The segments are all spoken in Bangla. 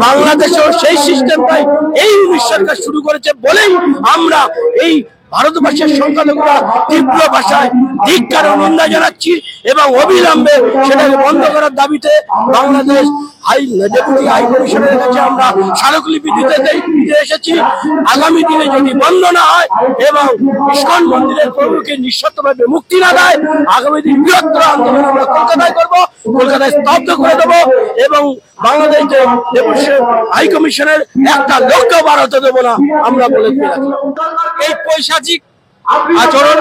বাংলাদেশেও সেই সিস্টেমটাই এই সরকার শুরু করেছে বলেই আমরা এই ভারতবর্ষের সংখ্যালঘুরা তীব্র ভাষায় ধিক্কার ও নিন্দা জানাচ্ছি এবং অবিলম্বে সেটাকে বন্ধ করার দাবিতে বাংলাদেশ ডেপুটি হাই কমিশনের কাছে আমরা স্মারকলিপি দিতে এসেছি। আগামী দিনে যদি বন্ধ না হয় এবং ইস্কন মন্দিরের প্রভুকে নিঃশর্তভাবে মুক্তি না দেয়, আগামী দিন বৃহত্তর আন্দোলন আমরা কলকাতায় করবো, কলকাতায় স্তব্ধ করে দেবো এবং বাংলাদেশ যে ডেপুটি হাই কমিশনের একটা লোককেও বার হতে দেবো না আমরা বলে দিয়ে রাখলাম। এই পৈশাচিক আচরণ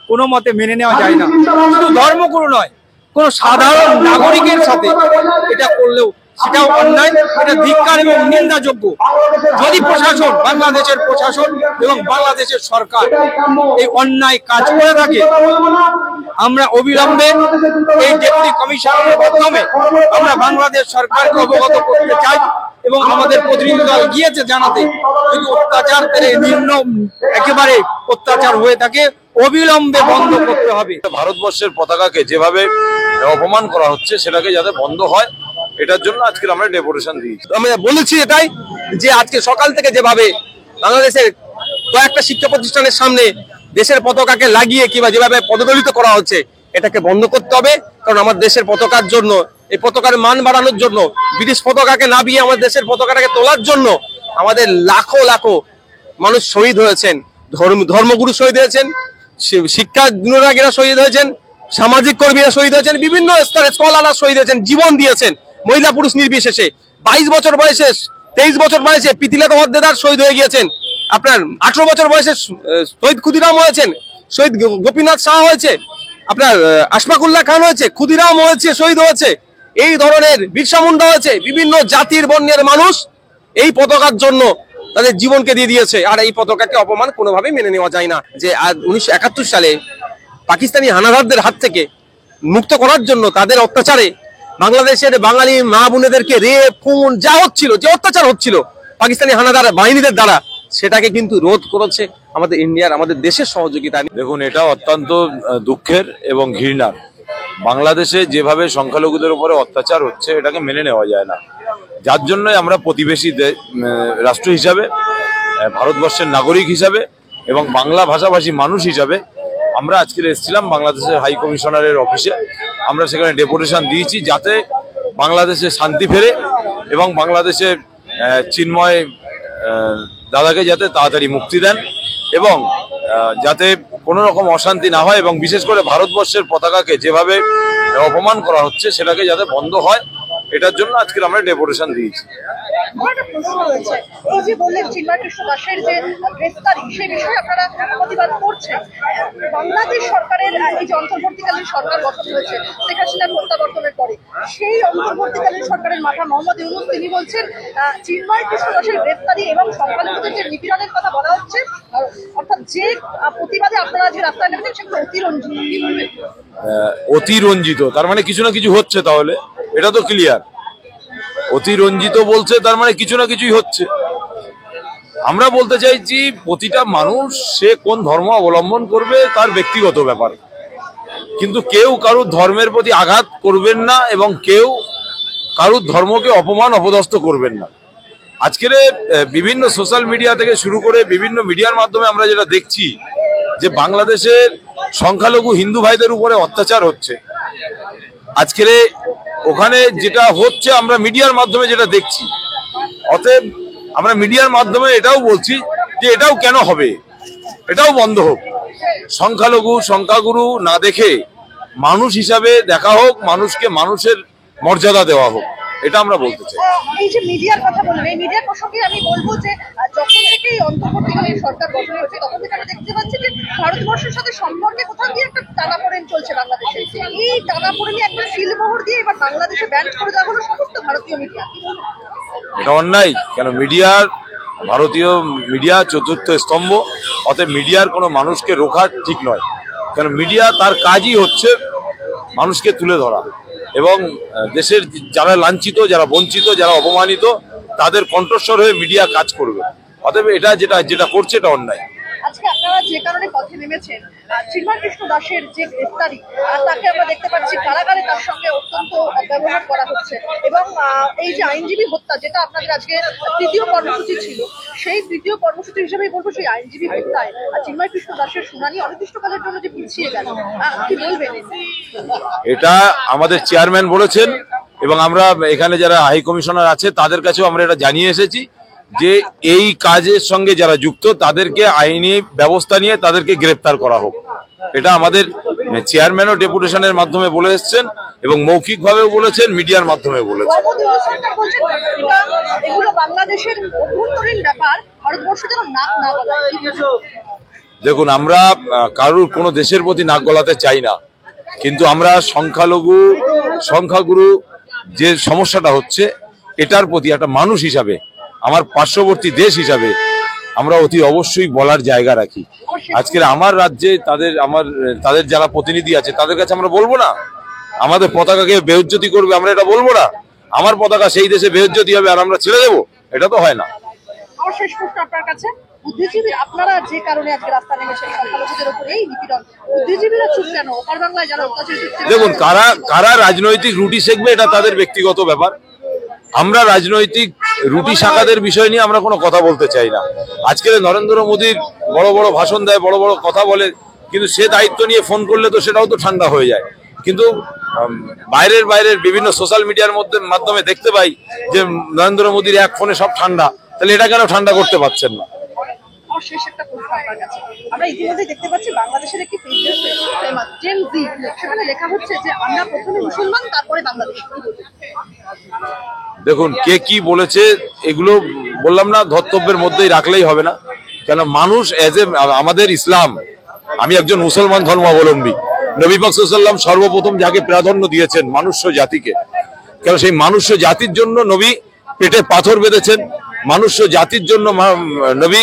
কোনো মতে মেনে নেওয়া যায় না। শুধু ধর্মগুরু নয়, কোন সাধারণ নাগরিকের সাথে এটা করলেও সেটাও অন্যায়, এটা ধিক্কার এবং নিন্দাযোগ্য। যদি প্রশাসন, বাংলাদেশের প্রশাসন এবং বাংলাদেশের সরকার এই অন্যায় কাজ করে থাকে, আমরা অবিলম্বে এই ডেপুটি কমিশনারের মাধ্যমে আমরা বাংলাদেশ সরকারকে অবগত করতে চাই এবং আমাদের প্রতিনিধি দল গিয়েছে জানাতে, যদি অত্যাচার নিম্ন একেবারে অত্যাচার হয়ে থাকে অবিলম্বে বন্ধ করতে হবে। ভারতবর্ষের পতাকাকে যেভাবে অপমান করা হচ্ছে সেটাকে যাতে বন্ধ হয়, এটার জন্য আজকে আমরা ডেপুটেশন দিয়েছি। আমরা বলেছি এটাই যে আজকে সকাল থেকে যেভাবে বাংলাদেশের কয়েকটা শিক্ষা প্রতিষ্ঠানের সামনে দেশের পতাকাকে লাগিয়ে কিংবা যেভাবে পদদলিত করা হচ্ছে, এটাকে বন্ধ করতে হবে। কারণ আমার দেশের পতাকার জন্য, এই পতাকার মান বাড়ানোর জন্য, ব্রিটিশ পতাকাকে নামিয়ে আমাদের দেশের পতাকাটাকে তোলার জন্য আমাদের লাখো লাখো মানুষ শহীদ হয়েছেন, ধর্মগুরু শহীদ হয়েছেন, শিক্ষানুরাগীরা শহীদ হয়েছেন, সামাজিক কর্মীরা শহীদ হয়েছেন, বিভিন্ন স্তরের স্কলাররা শহীদ হয়েছেন, জীবন দিয়েছেন, মহিলা পুরুষ নির্বিশেষে। 22 বছর বয়সে, 23 বছর বয়সে প্রীতিলতা ওয়াদ্দেদার শহীদ হয়ে গিয়েছেন। আপনার 18 বছর বয়সে শহীদ ক্ষুদিরাম হয়েছেন, শহীদ গোপীনাথ শাহ হয়েছে, আপনার আশফাকুল্লাহ খান হয়েছে, ক্ষুদিরাম হয়েছে, শহীদ হয়েছে, এই ধরনের বিরসা মুন্ডা হয়েছে। বিভিন্ন জাতির বর্ণের মানুষ এই পতাকার জন্য তাদের জীবনকে দিয়ে দিয়েছে। আর এই পতাকাকে অপমান কোনোভাবেই মেনে নেওয়া যায় না। যে 1971 সালে পাকিস্তানি হানাদারদের হাত থেকে মুক্ত করার জন্য তাদের অত্যাচারে বাংলাদেশের বাঙালি মা বোনেদেরকে রেপ, খুন যা হচ্ছিল, যে অত্যাচার হচ্ছিল পাকিস্তানি হানাদার বাহিনীদের দ্বারা, সেটাকে কিন্তু রোধ করেছে আমাদের ইন্ডিয়ার, আমাদের দেশের সহযোগিতা। দেখুন, এটা অত্যন্ত দুঃখের এবং ঘৃণার। বাংলাদেশে যেভাবে সংখ্যালঘুদের উপরে অত্যাচার হচ্ছে এটাকে মেনে নেওয়া যায় না। যার জন্য আমরা প্রতিবেশী রাষ্ট্র হিসাবে, ভারতবর্ষের নাগরিক হিসাবে এবং বাংলা ভাষাভাষী মানুষ হিসাবে আমরা আজকে এসেছিলাম বাংলাদেশের হাই কমিশনারের অফিসে। আমরা সেখানে ডেপুটেশন দিয়েছি যাতে বাংলাদেশে শান্তি ফেরে এবং বাংলাদেশের চিন্ময় দাদাকে যাতে তাড়াতাড়ি মুক্তি দেন এবং যাতে কোনো রকম অশান্তি না হয় এবং বিশেষ করে ভারতবর্ষের পতাকাকে যেভাবে অপমান করা হচ্ছে সেটাকে যাতে বন্ধ হয়, এটার জন্য আজকে আমরা ডেপুটেশন দিয়েছি। এই যে বললেন চিন্ময় কৃষ্ণ দাসের যে গ্রেফতারি, সেই বিষয়ে আপনারা প্রতিবাদ করছেন। বাংলাদেশ সরকারের এই যে অন্তর্বর্তীকালীন সরকার গঠন হয়েছে শেখ হাসিনার প্রত্যাবর্তনের পরে, সেই অন্তর্বর্তীকালীন সরকারের মাথা মোহাম্মদ ইউনূস তিনি বলছেন চিন্ময় কৃষ্ণ দাসের গ্রেফতারি এবং সংখ্যালঘুদের যে নিপীড়নের কথা বলা হচ্ছে, অর্থাৎ যে প্রতিবাদে আপনারা যে রাস্তায় নেমেছেন সেগুলো অতিরঞ্জিত। অতিরঞ্জিত তার মানে কিছু না কিছু হচ্ছে, তাহলে এটা তো ক্লিয়ার। অতিরঞ্জিত বলছে তার মানে কিছু না কিছুই হচ্ছে। আমরা বলতে চাইছি প্রতিটা মানুষ সে কোন ধর্ম অবলম্বন করবে তার ব্যক্তিগত ব্যাপার, কিন্তু কেউ কারুর ধর্মের প্রতি আঘাত করবেন না এবং কেউ কারুর ধর্মকে অপমান অপদস্থ করবেন না। আজকের বিভিন্ন সোশ্যাল মিডিয়া থেকে শুরু করে বিভিন্ন মিডিয়ার মাধ্যমে আমরা যেটা দেখছি যে বাংলাদেশের সংখ্যালঘু হিন্দু ভাইদের উপরে অত্যাচার হচ্ছে। আজকের ওখানে যেটা হচ্ছে আমরা মিডিয়ার মাধ্যমে যেটা দেখছি, অতএব আমরা মিডিয়ার মাধ্যমে এটাও বলছি যে এটাও কেন হবে, এটাও বন্ধ হোক। সংখ্যালঘু সংখ্যাগুরু না দেখে মানুষ হিসাবে দেখা হোক, মানুষকে মানুষের মর্যাদা দেওয়া হোক, এটা আমরা বলতে চাই। এই যে মিডিয়ার কথা বললেন, এই মিডিয়ার প্রসঙ্গে আমি বলবো যে যখন থেকে এই অন্তর্বর্তীকালীন সরকার গঠন হয়েছে তখন থেকে আমরা দেখতে পাচ্ছি যে ভারতবর্ষের সাথে সম্পর্কে কোথাও দিয়ে একটা টানাপোড়েন চলছে বাংলাদেশে। এই টানাপোড়েনে একটা শিলমোহর দিয়ে এবার বাংলাদেশে ব্যান করে দেওয়া হলো সমস্ত ভারতীয় মিডিয়া। এটা অন্যায়। কেন মিডিয়ার, ভারতীয় মিডিয়া চতুর্থ স্তম্ভ, অতএব মিডিয়ার কোনো মানুষকে রোখা ঠিক নয়। কেন মিডিয়া তার কাজই হচ্ছে মানুষকে তুলে ধরা এবং দেশের যারা লাঞ্ছিত, যারা বঞ্চিত, যারা অপমানিত তাদের কণ্ঠস্বর হয়ে মিডিয়া কাজ করবে। অতএব এটা যেটা করছে এটা অন্যায়। আজকে আপনারা যে কারণে পথে নেমেছেন, চিন্ময় কৃষ্ণ দাসের যে গ্রেফতারি, তাকে আমরা দেখতে পাচ্ছি কারাগারে তার সঙ্গে অত্যন্ত ব্যবহার করা হচ্ছে, এবং এই যে আইনজীবী হত্যা, যেটা আপনাদের আজকে তৃতীয় কর্মসূচি ছিল, সেই তৃতীয় কর্মসূচি হিসেবেই বলবো সেই আইনজীবী হত্যায় চিন্ময় কৃষ্ণ দাসের শুনানি অনির্দিষ্টকালের জন্য যে পিছিয়ে গেল, কি বলবেন? এটা আমাদের চেয়ারম্যান বলেছেন এবং আমরা এখানে যারা হাই কমিশনার আছে তাদের কাছেও আমরা এটা জানিয়ে এসেছি যে এই কাজের সঙ্গে যারা যুক্ত তাদেরকে আইনি ব্যবস্থা নিয়ে তাদেরকে গ্রেপ্তার করা হোক। এটা আমাদের চেয়ারম্যানও ডেপুটেশনের মাধ্যমে বলে এসেছেন এবং মৌখিকভাবেও বলেছেন, মিডিয়ার মাধ্যমে বলেছেন। এগুলো বাংলাদেশের অভ্যন্তরীণ ব্যাপার, ভারতবর্ষ যেন নাক না গলায়। দেখুন, আমরা কারোর কোনো দেশের প্রতি নাক গলাতে চাই না, কিন্তু আমরা সংখ্যাগুরু যে সমস্যাটা হচ্ছে এটার প্রতি একটা মানুষ হিসাবে, আমার পার্শ্ববর্তী দেশ হিসাবে আমরা অতি অবশ্যই বলার জায়গা রাখি। আজকের আমার রাজ্যে তাদের যারা প্রতিনিধি আছে তাদের কাছে আমরা বলবো না আমাদের পতাকাকে বেইজ্জতি করবে, আমরা এটা বলবো না আমার পতাকা সেই দেশে বেইজ্জতি হবে আর আমরা ছেড়ে দেবো, এটা তো হয় না। আমার শেষ প্রশ্ন আপনার কাছে, বুদ্ধিজীবী আপনারা যে কারণে আজকে রাস্তা নেমেছেন সংখ্যালঘুদের উপর এই নিপীড়ন, বুদ্ধিজীবীরা চুপ কেন? ওপার বাংলায় যারা অত্যাচারিত হচ্ছে, দেখুন, কারা রাজনৈতিক রুটি সেকবে এটা তাদের ব্যক্তিগত ব্যাপার। আমরা রাজনৈতিক রুটি শাখাদের বিষয় নিয়ে আমরা কোনো কথা বলতে চাই না। আজকের নরেন্দ্র মোদীর বড় বড় ভাষণ দেয়, বড় বড় কথা বলে, কিন্তু সে দায়িত্ব নিয়ে ফোন করলে তো সেটাও তো ঠান্ডা হয়ে যায়। কিন্তু বাইরের বিভিন্ন সোশ্যাল মিডিয়ার মাধ্যমে দেখতে পাই যে নরেন্দ্র মোদীর এক ফোনে সব ঠান্ডা, তাহলে এটা কেন ঠান্ডা করতে পারছেন না? শেষ একটা প্রশ্ন আপনার কাছে, আমরা ইতিমধ্যে দেখতে পাচ্ছি বাংলাদেশের একটি সেখানে লেখা হচ্ছে যে আমরা প্রথমে মুসলমান তারপরে বাংলাদেশ। দেখুন, কে কি বলেছে এগুলো বললাম না, ধর্তব্যের মধ্যেই রাখলেই হবে না। কেন মানুষ আমাদের ইসলাম, আমি একজন মুসলমান ধর্মাবলম্বী, নবী পাক সাল্লাল্লাহু আলাইহি ওয়াসাল্লাম সর্বপ্রথম যাকে প্রাধান্য দিয়েছেন মনুষ্য জাতিকে, কেন সেই মনুষ্য জাতির জন্য নবী পেটে পাথর বেঁধেছেন। মনুষ্য জাতির জন্য নবী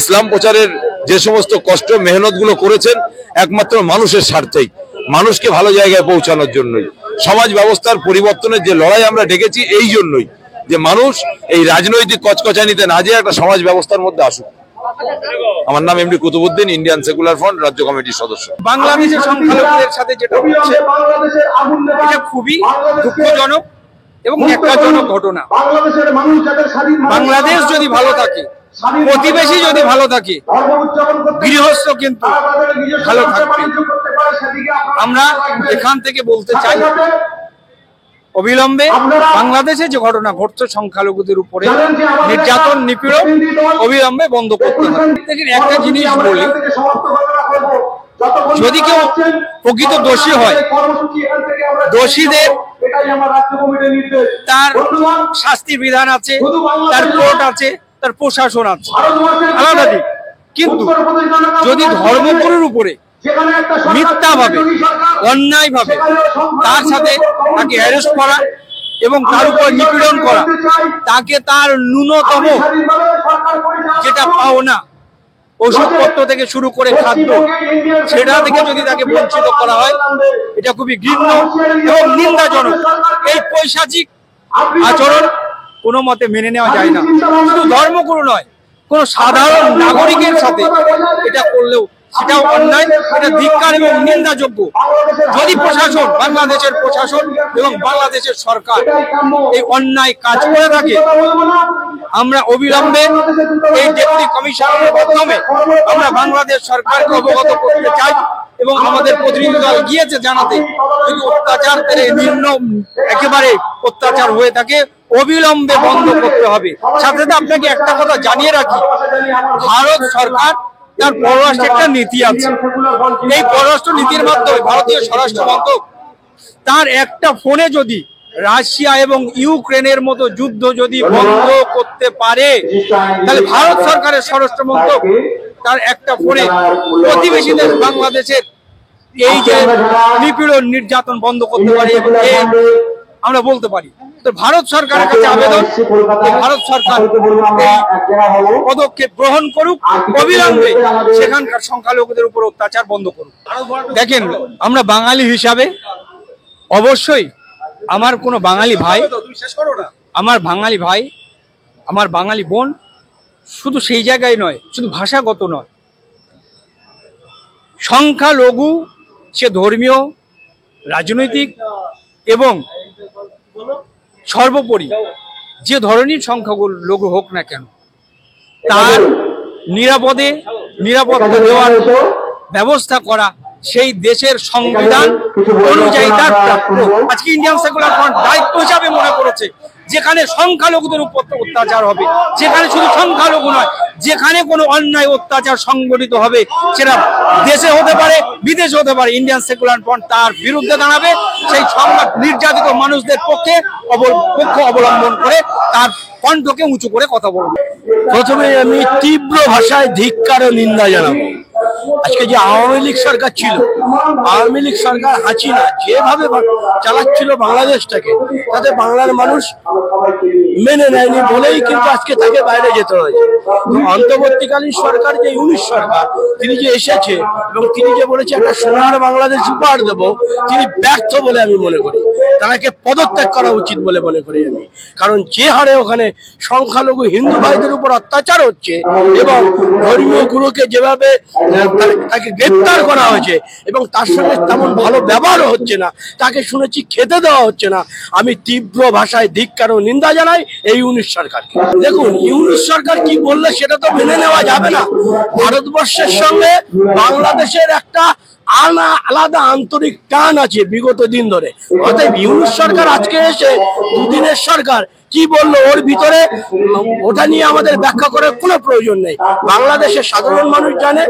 ইসলাম প্রচারের যে সমস্ত কষ্ট মেহনত গুলো করেছেন একমাত্র মানুষের স্বার্থেই, মানুষকে ভালো জায়গায় পৌঁছানোর জন্যই, সমাজ ব্যবস্থার পরিবর্তনের যে লড়াই আমরা ডেকেছি এই জন্যই, যে মানুষ এই রাজনৈতিক কচকচানিতে না যেয়ে একটা সমাজ ব্যবস্থার মধ্যে আসুক। আমার নাম MD Qutbuddin, Indian secular front রাজ্য কমিটির সদস্য। বাংলাদেশের সংখ্যালঘুদের সাথে যেটা হচ্ছে এটা খুবই দুঃখজনক এবং ন্যাক্কারজনক ঘটনা। বাংলাদেশ যদি ভালো থাকে, প্রতিবেশী যদি ভালো থাকে, গৃহস্থ কিন্তু ভালো থাকবে। আমরা এখান থেকে বলতে চাই অবিলম্বে বাংলাদেশে যে ঘটনা ঘটছে সংখ্যালঘুদের উপরে নির্যাতন নিপীড়ন অবিলম্বে বন্ধ করতে হবে। একটা জিনিস বলি, যদি কেউ প্রকৃত দোষী হয়, দোষীদের তার শাস্তির বিধান আছে, তার কোর্ট আছে, তার প্রশাসন আছে, আলাদা দিক। কিন্তু যদি ধর্মগুরুর উপরে মিথ্যাভাবে অন্যায়ভাবে তার সাথে তাকে অ্যারেস্ট করা এবং তার উপর নিপীড়ন করা, তাকে তার ন্যূনতম যেটা পাওনা ওষুধপত্র থেকে শুরু করে খাদ্য, সেটা থেকে যদি তাকে বঞ্চিত করা হয়, এটা খুবই ঘৃণ্য এবং নিন্দাজনক। এই পৈশাচিক আচরণ কোনো মতে মেনে নেওয়া যায় না। শুধু ধর্মগুরু নয়, কোন সাধারণ নাগরিকের সাথে এটা করলেও সেটাও অন্যায়, এটা ধিক্কার এবং নিন্দাযোগ্য। যদি প্রশাসন, বাংলাদেশের প্রশাসন এবং বাংলাদেশের সরকার এই অন্যায় কাজ করে থাকে, আমরা অবিলম্বে এই ডেপুটি কমিশনারের মাধ্যমে আমরা বাংলাদেশ সরকারকে অবগত করতে চাই এবং আমাদের প্রতিনিধি দল গিয়েছে জানাতে, যদি অত্যাচার একেবারে অত্যাচার হয়ে থাকে অবিলম্বে বন্ধ করতে হবে। সাথে সাথে আপনাকে একটা কথা জানিয়ে রাখি, ভারত সরকার তার পররাষ্ট্র একটা নীতি আছে। এই পররাষ্ট্র নীতির মাধ্যমে ভারতীয় স্বরাষ্ট্র মন্ত্রক তার একটা ফোনে যদি রাশিয়া এবং ইউক্রেনের মতো যুদ্ধ যদি বন্ধ করতে পারে, তাহলে ভারত সরকারের স্বরাষ্ট্র মন্ত্রক তার একটা ফোনে প্রতিবেশী দেশ বাংলাদেশের এই যে নিপীড়ন নির্যাতন বন্ধ করতে পারে, আমরা বলতে পারি। তো ভারত সরকারের কাছে আবেদন, ভারত সরকার এই পদক্ষেপ গ্রহণ করুক, অবিলম্বে সেখানকার সংখ্যালঘুদের উপর অত্যাচার বন্ধ করুক। দেখেন, আমরা বাঙালি হিসাবে অবশ্যই আমার কোনো বাঙালি ভাই, আমার বাঙালি বোন শুধু সেই জায়গায় নয়, শুধু ভাষাগত নয়, সংখ্যালঘু সে ধর্মীয়, রাজনৈতিক এবং সর্বোপরি যে ধরনের সংখ্যালঘু হোক না কেন, তার নিরাপত্তা দেওয়ার ব্যবস্থা করা সেই দেশের সংবিধান অনুযায়ী তার প্রাপ্য। আজকে ইন্ডিয়ান সেকুলার ফ্রন্ট দায়িত্ব হিসাবে মনে করেছে যেখানে সংখ্যালঘুদের উপর অত্যাচার হবে, যেখানে শুধু সংখ্যালঘু নয়, যেখানে কোনো অন্যায় অত্যাচার সংগঠিত হবে, সেটা দেশে হতে পারে, বিদেশে হতে পারে, ইন্ডিয়ান সেকুলার ফ্রন্ট তার বিরুদ্ধে দাঁড়াবে। সেই সংবাদ নির্যাতিত মানুষদের পক্ষে পক্ষ অবলম্বন করে তার কণ্ঠকে উঁচু করে কথা বলবে। প্রথমে আমি তীব্র ভাষায় ধিক্কার ও নিন্দা জানাবো। আজকে যে আওয়ামী লীগ সরকার ছিল, আওয়ামী লীগ সরকার হাসিনা যেভাবে চালাচ্ছিল বাংলাদেশটাকে, তাতে বাংলার মানুষ মেনে নেয়নি বলেই কিন্তু আজকে তাকে বাইরে যেতে হয়েছে। অন্তর্বর্তীকালীন সরকার যে ইউনিশ সরকার, তিনি যে এসেছে এবং তিনি যে বলেছে একটা সোনার বাংলাদেশ উপহার দেবো, তিনি ব্যর্থ বলে আমি মনে করি। তাকে পদত্যাগ করা উচিত বলে মনে করি আমি। কারণ যে হারে ওখানে সংখ্যালঘু হিন্দু ভাইদের উপর অত্যাচার হচ্ছে এবং ধর্মীয় গুরুকে যেভাবে তাকে গ্রেপ্তার করা হয়েছে এবং তার সঙ্গে তেমন ভালো ব্যবহারও হচ্ছে না, তাকে শুনেছি খেতে দেওয়া হচ্ছে না, আমি তীব্র ভাষায় ধিক্কার ও নিন্দা জানাই এই ইউনিশ সরকারকে। দেখুন, ইউনিশ সরকার কি বললে সেটা তো মেনে নেওয়া যাবে না। ভারতবর্ষের সঙ্গে বাংলাদেশের একটা আলাদা আন্তরিক টান আছে বিগত দিন ধরে। অতএব ইউনিশ সরকার আজকে এসে দুদিনের সরকার কি বললো ওর ভিতরে, ওটা নিয়ে আমাদের ব্যাখ্যা করার কোনো প্রয়োজন নেই। বাংলাদেশের সাধারণ মানুষ জানে,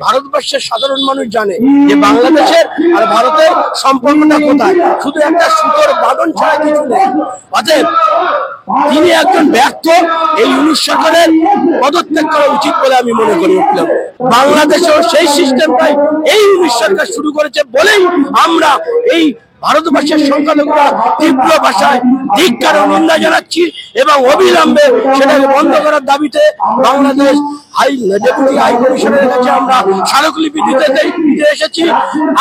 ভারতবর্ষের সাধারণ মানুষ জানে যে বাংলাদেশের আর ভারতের সম্পর্কটা কোথায়, শুধু একটা সুতোর বাঁধন ছাড়া কিছু নেই। অতএব তিনি একজন ব্যর্থ, এই ইউনিশ সরকারের পদত্যাগ করা উচিত বলে আমি মনে করি। বাংলাদেশেও সেই সিস্টেমটাই এই ইউনিশ সরকার শুরু করেছে বলেই আমরা এই ভারতবর্ষের সংখ্যালঘুরা তীব্র ভাষায় ধিক্কার ও নিন্দা জানাচ্ছি এবং অবিলম্বে সেটাকে বন্ধ করার দাবিতে বাংলাদেশ ডেপুটি হাই কমিশনের কাছে আমরা স্মারকলিপি দিতে এসেছি।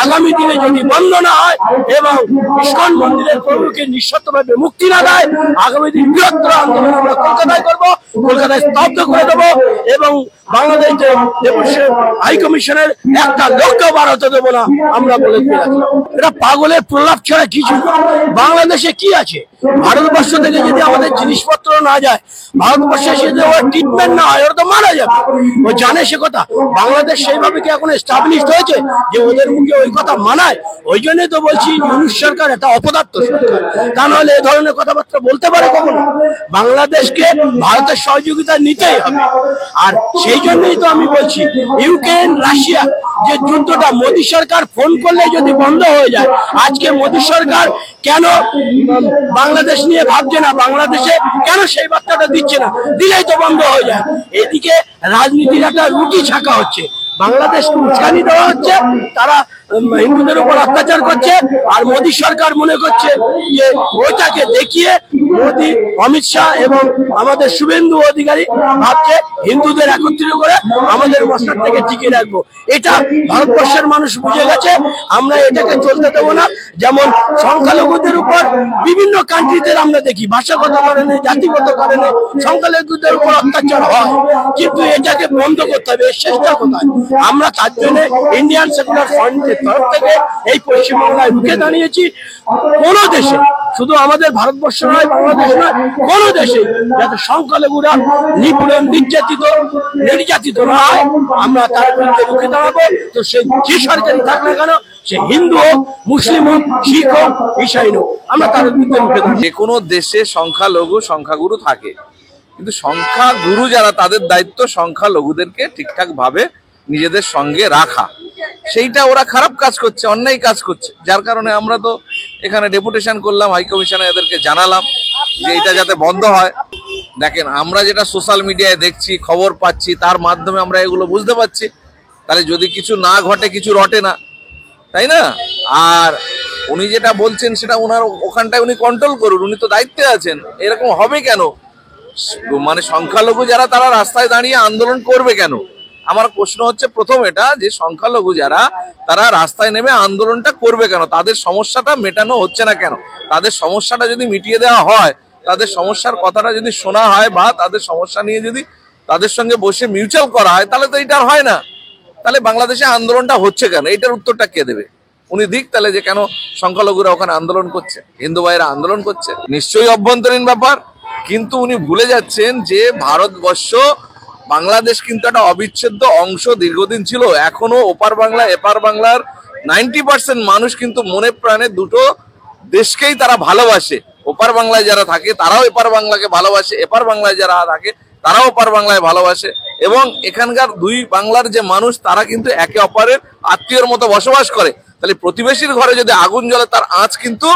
আগামী দিনে যদি বন্ধ না হয় এবং ইস্কন মন্দিরের প্রভুকে নিঃশর্তভাবে মুক্তি না দেয়, আগামী দিন বৃহত্তর আন্দোলন আমরা কলকাতায় করবো, কলকাতায় স্তব্ধ করে দেবো এবং বাংলাদেশ ডেপুটি হাই কমিশনের একটা লক্ষ্য বার হতে দেবো না আমরা বলে দিয়ে রাখলাম। এটা পাগলের প্রলাপ ছাড়া কিছু না। বাংলাদেশে কি আছে? ভারতবর্ষ থেকে যদি আমাদের জিনিসপত্র না যায়, ভারতবর্ষে এসে যদি ওর ট্রিটমেন্ট না হয়, ওরা তো মারা যাবে। ও জানে সে কথা। বাংলাদেশ সেইভাবে কি এখন এস্টাবলিশড হয়েছে যে ওদের মুখে ওই কথা মানায়? ওই জন্যই তো বলছি ইউনিশ সরকার একটা অপদার্থ সরকার, তা নাহলে এ ধরনের কথাবার্তা বলতে পারে কখনো? বাংলাদেশকে ভারতের সহযোগিতা নিতেই হবে। আর সেই জন্যই তো আমি বলছি ইউক্রেন রাশিয়া যে যুদ্ধটা মোদী সরকার ফোন করলে যদি বন্ধ হয়ে যায়, আজকে মোদী সরকার কেন বাংলাদেশ নিয়ে ভাবছে না, বাংলাদেশে কেন সেই বার্তাটা দিচ্ছে না? দিলেই তো বন্ধ হয়ে যায়। এদিকে রাজনীতির একটা রুটি ছাকা হচ্ছে, বাংলাদেশকে উস্কানি দেওয়া হচ্ছে, তারা হিন্দুদের উপর অত্যাচার করছে, আর মোদী সরকার মনে করছে যে ওইটাকে দেখিয়ে মোদী, অমিত শাহ এবং আমাদের শুভেন্দু অধিকারী ভাবছে হিন্দুদের একত্রিত করে আমাদের মশলার থেকে টিকিয়ে রাখবো। এটা ভারতবর্ষের মানুষ বুঝে গেছে, আমরা এটাকে চলতে দেবো না। যেমন সংখ্যালঘুদের উপর বিভিন্ন কান্ট্রিতে আমরা দেখি ভাষাগত কারণে, জাতিগত কারণে সংখ্যালঘুদের উপর অত্যাচার হয়, কিন্তু এটাকে বন্ধ করতে হবে। এর শেষটা কোথায়? আমরা তার জন্য ইন্ডিয়ান সেকুলার ফ্রন্টের তরফ থেকে এই পশ্চিমবাংলায় রুখে দাঁড়িয়েছি। কোন দেশে, শুধু আমাদের ভারতবর্ষ নয়, বাংলাদেশ নয়, কোন দেশে যাতে সংখ্যালঘুরা নির্যাতিত না হয়, আমরা তার বিরুদ্ধে রুখে দাঁড়াবো। তো সে যে সরকারি থাক না কেন, সে হিন্দু হোক, মুসলিম হোক, শিখ হোক, ঈসাই হোক, আমরা তার বিরুদ্ধে রুখে দাঁড়াবো। যে কোনো দেশে সংখ্যালঘু সংখ্যাগুরু থাকে, কিন্তু সংখ্যাগুরু যারা, তাদের দায়িত্ব সংখ্যালঘুদেরকে ঠিকঠাক ভাবে নিজেদের সঙ্গে রাখা। সেইটা ওরা খারাপ কাজ করছে, অন্যায় কাজ করছে, যার কারণে আমরা তো এখানে ডেপুটেশন করলাম, হাই কমিশনে এদেরকে জানালাম যে এটা যাতে বন্ধ হয়। দেখেন, আমরা যেটা সোশ্যাল মিডিয়ায় দেখছি, খবর পাচ্ছি, তার মাধ্যমে আমরা এগুলো বুঝতে পারছি। তাহলে যদি কিছু না ঘটে, কিছু রটে না, তাই না? আর উনি যেটা বলছেন সেটা ওনার ওখানটায় উনি কন্ট্রোল করুন, উনি তো দায়িত্বে আছেন। এরকম হবে কেন? মানে সংখ্যালঘু যারা, তারা রাস্তায় দাঁড়িয়ে আন্দোলন করবে কেন? আমার প্রশ্ন হচ্ছে প্রথম এটা, যে সংখ্যালঘু যারা, তারা রাস্তায় নেমে আন্দোলনটা করবে কেন? তাদের সমস্যাটা মেটানো হচ্ছে না কেন? তাদের সমস্যাটা যদি মিটিয়ে দেওয়া হয়, তাদের সমস্যার কথাটা যদি শোনা হয়, বা তাদের সমস্যা নিয়ে যদি তাদের সঙ্গে বসে মিউচুয়াল করা হয়, তাহলে তো এটা আর হয় না। তাহলে বাংলাদেশে আন্দোলনটা হচ্ছে কেন, এটার উত্তরটা কে দেবে? উনি দিক তাহলে, যে কেন সংখ্যালঘুরা ওখানে আন্দোলন করছে, হিন্দু ভাইয়েরা আন্দোলন করছে। নিশ্চয়ই অভ্যন্তরীণ ব্যাপার, কিন্তু উনি ভুলে যাচ্ছেন যে ভারতবর্ষ বাংলাদেশ কিন্তু একটা অবিচ্ছেদ্য অংশ দীর্ঘদিন ছিল। এখনো ওপার বাংলা এপার বাংলার 90% মানুষ কিন্তু মনে প্রাণে দুটো দেশকেই তারা ভালোবাসে। ওপার বাংলায় যারা থাকে তারাও এপার বাংলাকে ভালোবাসে, এপার বাংলায় যারা থাকে তারাও ওপার বাংলায় ভালোবাসে। এবং এখানকার দুই বাংলার যে মানুষ তারা কিন্তু একে অপরের আত্মীয়র মতো বসবাস করে। তাহলে প্রতিবেশীর ঘরে যদি আগুন জ্বলে তার আঁচ কিন্তু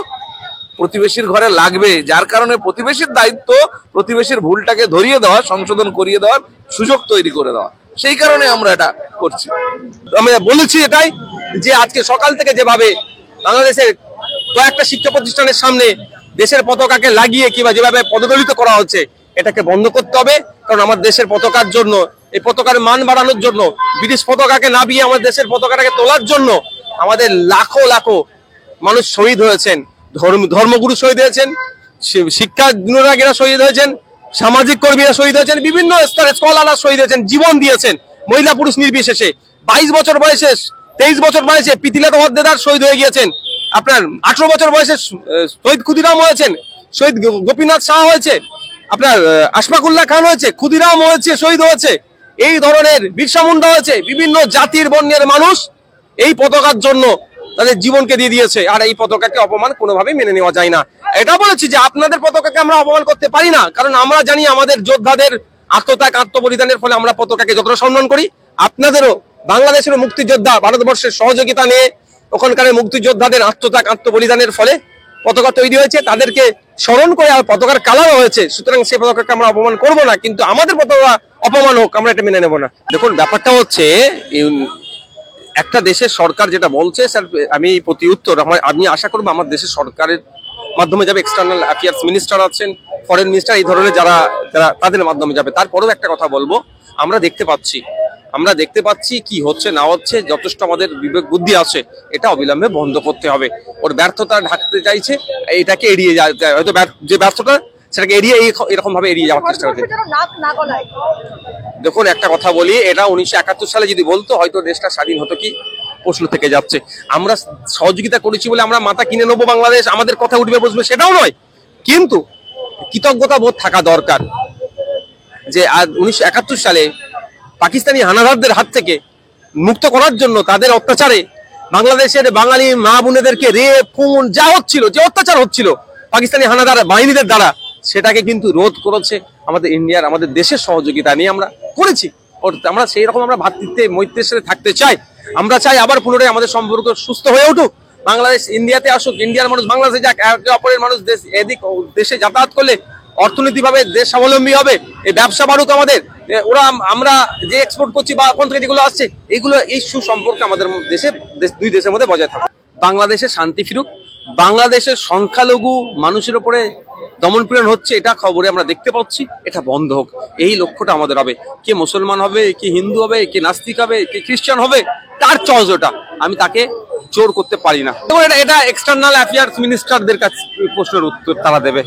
প্রতিবেশীর ঘরে লাগবে। যার কারণে প্রতিবেশীর দায়িত্ব প্রতিবেশীর ভুলটাকে ধরিয়ে দেওয়া, সংশোধন করিয়ে দেওয়ার সুযোগ তৈরি করে দেওয়া। সেই কারণে আমরা এটা করছি। আমি বলেছি এটাই যে আজকে সকাল থেকে যেভাবে বাংলাদেশের কয়েকটা শিক্ষা প্রতিষ্ঠানের সামনে দেশের পতাকাকে লাগিয়ে কিংবা যেভাবে পদদলিত করা হচ্ছে, এটাকে বন্ধ করতে হবে। কারণ আমার দেশের পতাকার জন্য, এই পতাকার মান বাড়ানোর জন্য, ব্রিটিশ পতাকাকে নামিয়ে আমার দেশের পতাকাটাকে তোলার জন্য আমাদের লাখো লাখো মানুষ শহীদ হয়েছেন, ধর্মগুরু শহীদ হয়েছেন, শিক্ষানুরাগীরা শহীদ হয়েছেন, সামাজিক কর্মীরা শহীদ হয়েছেন, বিভিন্ন স্তরের স্কলাররা শহীদ হয়েছেন, জীবন দিয়েছেন, মহিলা পুরুষ নির্বিশেষে। 22 বছর বয়সে 23 বছর বয়সে পিতিলাত ওয়াদ্দেদার শহীদ হয়ে গিয়েছেন। আপনার 18 বছর বয়সে শহীদ ক্ষুদিরাম হয়েছেন, শহীদ গোপীনাথ শাহ হয়েছে, আপনার আশফাকুল্লাহ খান হয়েছে, ক্ষুদিরাম হয়েছে, শহীদ হয়েছে, এই ধরনের বিরসা মুন্ডা হয়েছে। বিভিন্ন জাতির বর্ণের মানুষ এই পতাকার জন্য তাদের জীবনকে দিয়ে দিয়েছে। আর এই পতাকাকে অপমান কোনোভাবেই মেনে নেওয়া যায় না। এটা বলেছি যে আপনাদের পতাকাকে আমরা অপমান করতে পারি না, কারণ আমরা জানি আমাদের যোদ্ধাদের আত্মত্যাগ আত্মবলিদানের ফলে আমরা পতাকাকে যতটা সম্মান করি, আপনাদেরও বাংলাদেশের মুক্তিযোদ্ধা ভারতবর্ষের সহযোগিতা নিয়ে ওখানকার মুক্তিযোদ্ধাদের আত্মত্যাগ আত্মবলিদানের ফলে পতাকা তৈরি হয়েছে, তাদেরকে স্মরণ করে আর পতাকার কালারও হয়েছে। সুতরাং সেই পতাকাকে আমরা অপমান করবো না, কিন্তু আমাদের পতাকা অপমান হোক আমরা এটা মেনে নেব না। দেখুন, ব্যাপারটা হচ্ছে একটা দেশের সরকার যেটা বলছে, স্যার আমি প্রতি উত্তর আমি আশা করবো আমার দেশের সরকারের মাধ্যমে যাবে, এক্সটার্নাল অ্যাফেয়ার্স মিনিস্টার আছেন, ফরেন মিনিস্টার, এই ধরনের যারা তাদের মাধ্যমে যাবে। তারপরেও একটা কথা বলবো, আমরা দেখতে পাচ্ছি কি হচ্ছে না হচ্ছে, যথেষ্ট আমাদের বিবেক বুদ্ধি আছে, এটা অবিলম্বে বন্ধ করতে হবে। ওর ব্যর্থতা ঢাকতে চাইছে, এটাকে এড়িয়ে যায়, হয়তো যে ব্যর্থতা সেটাকে এড়িয়ে এরকম ভাবে এড়িয়ে যাওয়ার চেষ্টা করছে। দেখুন, একটা কথা বলি, এটা 1971 সালে যদি বলতো হয়তো দেশটা স্বাধীন হতো কি প্রশ্ন থেকে যাচ্ছে। আমরা সহযোগিতা করেছি বলে আমরা মাথা কিনে নেবো, বাংলাদেশ আমাদের কথা উঠবে বসবে সেটাও নয়, কিন্তু কৃতজ্ঞতা বোধ থাকা দরকার যে 1971 সালে পাকিস্তানি হানাদারদের হাত থেকে মুক্ত করার জন্য, তাদের অত্যাচারে বাংলাদেশের বাঙালি মা বোনেদেরকে রেপ খুন যা হচ্ছিল, যে অত্যাচার হচ্ছিল পাকিস্তানি হানাদার বাহিনীদের দ্বারা, সেটাকে কিন্তু রোধ করেছে আমাদের ইন্ডিয়ার, আমাদের দেশের সহযোগিতা নিয়ে আমরা করেছি। আমরা সেই রকম আমরা ভ্রাতৃত্বে মৈত্রের সাথে থাকতে চাই। আমরা চাই আবার পুনরায় আমাদের সম্পর্ক সুস্থ হয়ে উঠুক, বাংলাদেশ ইন্ডিয়াতে আসুক, ইন্ডিয়ার মানুষ বাংলাদেশে যাক, একে অপরের মানুষ এদিক দেশে যাতায়াত করলে অর্থনৈতিকভাবে দেশ স্বাবলম্বী হবে, এই ব্যবসা বাড়ুক আমাদের, আমরা যে এক্সপোর্ট করছি বা কোন থেকে যেগুলো আসছে, এই সুসম্পর্ক আমাদের দুই দেশের মধ্যে বজায় থাকুক। বাংলাদেশে শান্তি ফিরুক, বাংলাদেশের সংখ্যালঘু মানুষের উপরে দমন পীড়ন হচ্ছে, এটা খবরে আমরা দেখতে পাচ্ছি, এটা বন্ধ হোক, এই লক্ষ্যটা আমাদের হবে। কে মুসলমান হবে, কে হিন্দু হবে, কে নাস্তিক হবে, কে খ্রিস্টান হবে, তার চয়েস ওটা, আমি তাকে জোর করতে পারি না। এটা এক্সটার্নাল অ্যাফেয়ার্স মিনিস্টারদের কাছে প্রশ্নের উত্তর তারা দেবে।